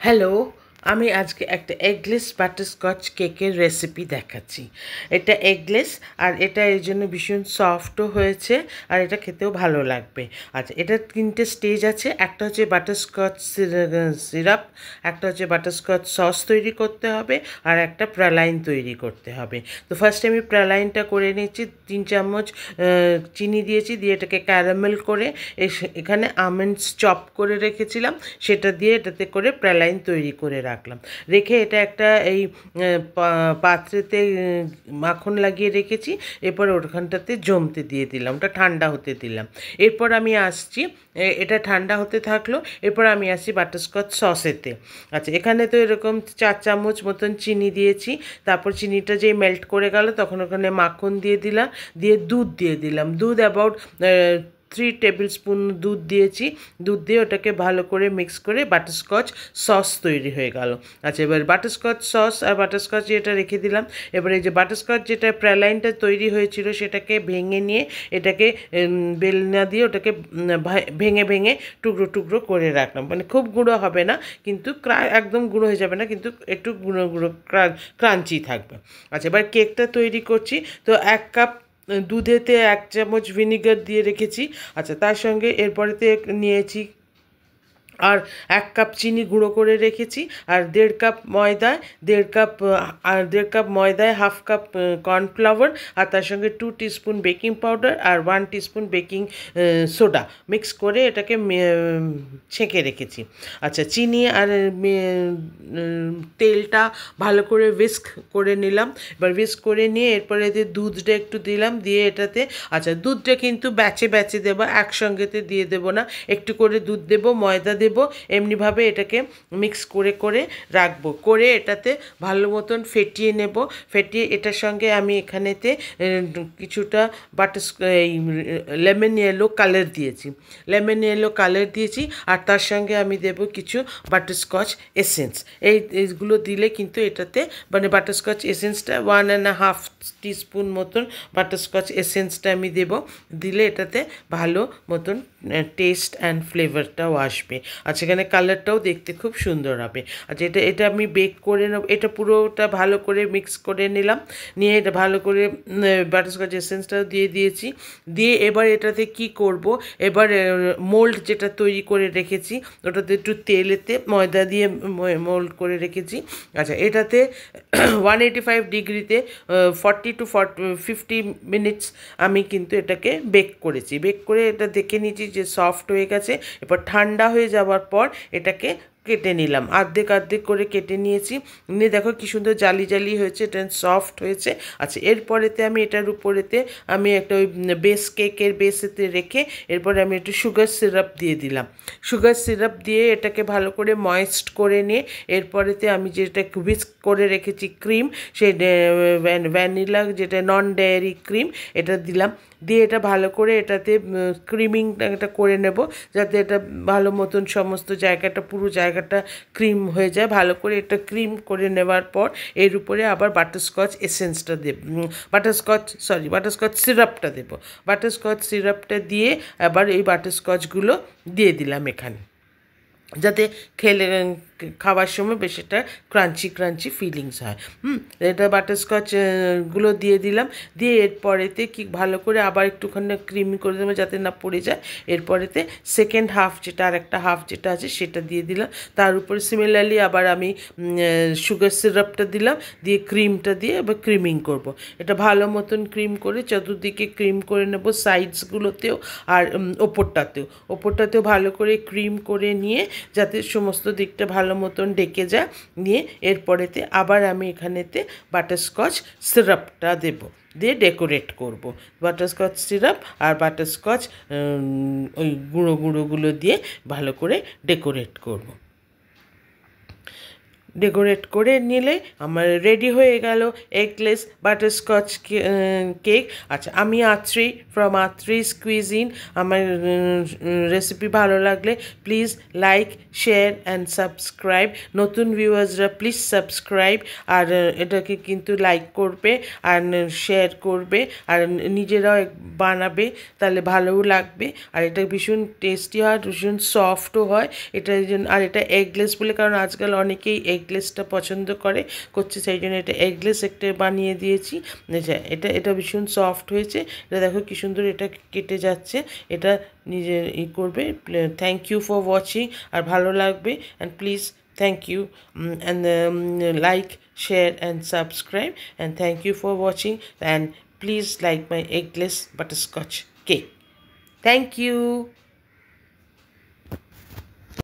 Hello, আমি আজকে একটা এগলেস বাটারস্কচ কেকের রেসিপি দেখাচ্ছি। এটা এগলেস আর এটা এর জন্য ভীষণ সফটও হয়েছে আর এটা খেতেও ভালো লাগবে। আচ্ছা, এটার ৩টে স্টেজ আছে। একটা হচ্ছে বাটারস্কচ সিরাপ, একটা হচ্ছে বাটারস্কচ সস তৈরি করতে হবে, আর একটা প্রালাইন তৈরি করতে হবে। তো ফার্স্টে আমি প্রালাইনটা করে নিচ্ছি। ৩ চামচ চিনি দিয়েছি, দিয়ে এটাকে ক্যারামেল করে এখানে আমন্ডস চপ করে রেখেছিলাম, সেটা দিয়ে এটাতে করে প্রালাইন তৈরি করে রাখলাম। রেখে এটা একটা এই পাত্রেতে মাখন লাগিয়ে রেখেছি। এরপর ওখানটাতে জমতে দিয়ে দিলাম, ওটা ঠান্ডা হতে দিলাম। এরপর আমি আসছি, এটা ঠান্ডা হতে থাকলো। এরপর আমি আসছি বাটারস্কচ সসেতে। আচ্ছা, এখানে তো এরকম ৪ চামচ মতন চিনি দিয়েছি। তারপর চিনিটা যেই মেল্ট করে গেল তখন ওখানে মাখন দিয়ে দিলাম, দিয়ে দুধ দিয়ে দিলাম। দুধ অ্যাবাউট 3 টেবিল স্পুন দুধ দিয়েছি। দুধ দিয়ে ওটাকে ভালো করে মিক্স করে বাটারস্কচ সস তৈরি হয়ে গেল। আচ্ছা, এবার বাটারস্কচ সস আর বাটারস্কচ যেটা রেখে দিলাম। এবার এই যে বাটারস্কচ যেটা প্রালাইনটা তৈরি হয়েছিল সেটাকে ভেঙে নিয়ে এটাকে বেলনা দিয়ে ওটাকে ভেঙে ভেঙে টুকরো টুকরো করে রাখলাম। মানে খুব গুঁড়ো হবে না, কিন্তু একদম গুঁড়ো হয়ে যাবে না, কিন্তু একটু গুঁড়ো গুঁড়ো ক্রাঞ্চি থাকবে। আচ্ছা, এবার কেকটা তৈরি করছি। তো ১ কাপ দুধেতে ১ চামচ ভিনিগার দিয়ে রেখেছি। আচ্ছা, তার সঙ্গে এরপরেতে নিয়েছি আর ১ কাপ চিনি গুঁড়ো করে রেখেছি, আর ১.৫ কাপ ময়দায় ১.৫ কাপ ময়দায় ১/২ কাপ কর্নফ্লাওয়ার, আর তার সঙ্গে 2 টিস্পুন বেকিং পাউডার আর 1 টিস্পুন বেকিং সোডা মিক্স করে এটাকে ছেঁকে রেখেছি। আচ্ছা, চিনি আর তেলটা ভালো করে হুইস্ক করে নিলাম। এবার হুইস্ক করে নিয়ে এরপরে এতে দুধটা একটু দিলাম, দিয়ে এটাতে আচ্ছা, দুধটা কিন্তু ব্যাচে ব্যাচে দেবো, একসঙ্গেতে দিয়ে দেবো না, একটু করে দুধ দেবো, ময়দা দেবো, এমনিভাবে এটাকে মিক্স করে করে রাখবো। করে এটাতে ভালো মতন ফেটিয়ে নেব। ফেটিয়ে এটার সঙ্গে আমি এখানেতে কিছুটা এই লেমন ইয়েলো কালার দিয়েছি, আর তার সঙ্গে আমি দেব কিছু বাটারস্কচ এসেন্স। এইগুলো দিলে কিন্তু এটাতে মানে বাটারস্কচ এসেন্সটা 1.5 টিস্পুন মতন বাটারস্কচ এসেন্সটা আমি দেব। দিলে এটাতে ভালো মতন টেস্ট অ্যান্ড ফ্লেভারটাও আসবে। আর সেখানে কালারটাও দেখতে খুব সুন্দর হবে। আচ্ছা, এটা আমি বেক করে নেব। এটা পুরোটা ভালো করে মিক্স করে নিলাম, নিয়ে এটা ভালো করে বাটারস্কচ এসেন্সটাও দিয়ে দিয়েছি। দিয়ে এবার এটাতে কি করব, এবার মোল্ড যেটা তৈরি করে রেখেছি ওটাতে একটু তেলেতে ময়দা দিয়ে মোল্ড করে রেখেছি। আচ্ছা, এটাতে 185 ডিগ্রিতে 40 to 50 মিনিটস আমি কিন্তু এটাকে বেক করেছি। বেক করে এটা দেখে নিয়েছি যে সফট হয়ে গেছে। এবার ঠান্ডা হয়ে যাওয়ার পর এটাকে কেটে নিলাম, অর্ধেক অর্ধেক করে কেটে নিয়েছি। নিয়ে দেখো কি সুন্দর জালি জালি হয়েছে, এটা সফট হয়েছে। আচ্ছা, এরপরেতে আমি এটার উপরেতে আমি একটা ওই কেকের বেসেতে রেখে এরপরে আমি একটু সুগার সিরাপ দিয়ে দিলাম। সুগার সিরাপ দিয়ে এটাকে ভালো করে ময়েস্ট করে নিয়ে এরপরেতে আমি যেটা হুইস্ক করে রেখেছি ক্রিম, সেই ভ্যানিলা যেটা নন ডেয়ারি ক্রিম, এটা দিলাম। দিয়ে এটা ভালো করে এটাতে ক্রিমিংটা করে নেব, যাতে এটা ভালো মতন সমস্ত জায়গাটা পুরো জায়গাটা ক্রিম হয়ে যায়। ভালো করে এটা ক্রিম করে নেওয়ার পর এর উপরে আবার বাটারস্কচ এসেন্সটা দেব, বাটারস্কচ সিরাপটা দেব। বাটারস্কচ সিরাপটা দিয়ে আবার এই বাটারস্কচগুলো দিয়ে দিলাম এখানে, যাতে খাওয়ার সময় বেশ একটা ক্রাঞ্চি ক্রাঞ্চি ফিলিংস হয়। এটা বাটারস্কচ গুলো দিয়ে দিলাম। দিয়ে এরপরেতে কি ভালো করে আবার একটুখানি ক্রিমি করে দেবো যাতে না পড়ে যায়। এরপরেতে সেকেন্ড হাফ যেটা, আর একটা হাফ যেটা আছে সেটা দিয়ে দিলাম। তার উপরে সিমিলারলি আবার আমি সুগার সিরাপটা দিলাম, দিয়ে ক্রিমটা দিয়ে আবার ক্রিমিং করব। এটা ভালো মতন ক্রিম করে চতুর্দিকে ক্রিম করে নেব, সাইডসগুলোতেও আর ওপরটাতেও ভালো করে ক্রিম করে নিয়ে যাতে সমস্ত দিকটা ভালো মতন ডেকে যায়। নিয়ে এরপরেতে আবার আমি এখানেতে বাটারস্কচ সিরাপটা দেব, দিয়ে ডেকোরেট করব। বাটারস্কচ সিরাপ আর বাটারস্কচ ওই গুঁড়োগুলো দিয়ে ভালো করে ডেকোরেট করব। ডেকোরেট করে নিলে আমার রেডি হয়ে গেল এগলেস বাটারস্কচ কেক। আচ্ছা, আমি আত্রি ফ্রম আত্রিস কুইজিন। আমার রেসিপি ভালো লাগলে please like, share and subscribe. নতুন ভিউয়ার্সরা প্লিজ সাবস্ক্রাইব, আর এটাকে কিন্তু লাইক করবে আর শেয়ার করবে, আর নিজেরাও বানাবে, তাহলে ভালোও লাগবে। আর এটা ভীষণ টেস্টি হয়, ভীষণ সফটও হয়। এটা আর এটা এগলেস বলে, কারণ আজকাল অনেকেই এগলেসটা পছন্দ করছে, সেই জন্য এটা এগলেস একটা বানিয়ে দিয়েছি। এটা এটা ভীষণ সফট হয়েছে। এটা দেখো কি সুন্দর এটা কেটে যাচ্ছে। এটা নিজে করবে। Thank you for watching. আর ভালো লাগবে, and please thank you, and like, share and subscribe, and thank you for watching, and please like my eggless butterscotch cake. Thank you.